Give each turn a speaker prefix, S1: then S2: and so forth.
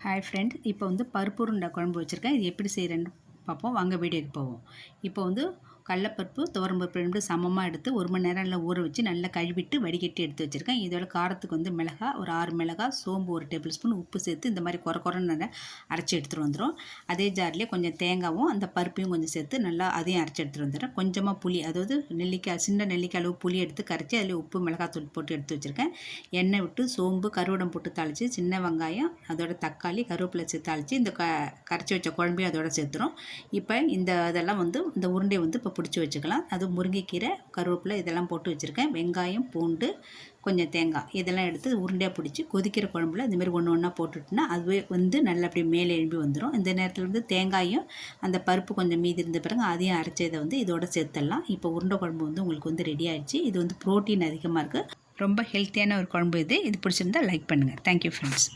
S1: Hi friend, இப்போ வந்து பருப்பு உருண்டை குழம்பு வச்சுருக்கேன். இது எப்படி செய்கிறேன்னு பார்ப்போம். வாங்க வீடியோக்கு போவோம். இப்போ வந்து கடலப்பருப்பு, துவரம்பருப்பு 2 சமமாக எடுத்து 1 மணி நேரம் நல்லா ஊற வச்சு நல்லா கழுவிட்டு வடிகட்டி எடுத்து வச்சுருக்கேன். இதோட காரத்துக்கு வந்து மிளகாய் ஒரு 6 மிளகாய், சோம்பு 1 டேபிள் ஸ்பூன், உப்பு சேர்த்து இந்த மாதிரி குறைன்னு அரைச்சி எடுத்துகிட்டு வந்துடும். அதே ஜார்லேயே கொஞ்சம் தேங்காயும் அந்த பருப்பையும் கொஞ்சம் சேர்த்து நல்லா அதையும் அரைச்சி எடுத்துகிட்டு வந்துடுறேன். கொஞ்சமாக புளி, அதாவது நெல்லிக்காய், சின்ன நெல்லிக்காய் அளவு புளி எடுத்து கரைச்சி அதில் உப்பு மிளகாத்தூள் போட்டு எடுத்து வச்சுருக்கேன். எண்ணெய் விட்டு சோம்பு கருவேடம் போட்டு தாளித்து, சின்ன வெங்காயம், அதோட தக்காளி, கருவேப்பிலை சேர்த்து தாளித்து இந்த கரைச்சி வச்ச குழம்பையும் அதோட சேர்த்துரும். இப்போ இதெல்லாம் வந்து இந்த உருண்டையை வந்து இப்போ பிடிச்சி வச்சுக்கலாம். அது முருங்கைக்கீரை, கருவேப்பிலை இதெல்லாம் போட்டு வச்சுருக்கேன். வெங்காயம், பூண்டு, கொஞ்சம் தேங்காய் இதெல்லாம் எடுத்து உருண்டையாக பிடிச்சி கொதிக்கிற குழம்புல இந்தமாரி ஒன்று ஒன்றா போட்டுட்டுனா அதுவே வந்து நல்லா அப்படி மேலே எழும்பி வந்துடும். இந்த நேரத்தில் வந்து தேங்காயும் அந்த பருப்பு கொஞ்சம் மீதி இருந்த பிறகு அதையும் அரைச்சதை வந்து இதோட சேர்த்துடலாம். இப்போ உருண்டை குழம்பு வந்து உங்களுக்கு வந்து ரெடி ஆகிடுச்சு. இது வந்து ப்ரோட்டீன் அதிகமாக இருக்குது. ரொம்ப ஹெல்த்தியான ஒரு குழம்பு இது. இது பிடிச்சிருந்தால் லைக் பண்ணுங்கள். Thank you friends.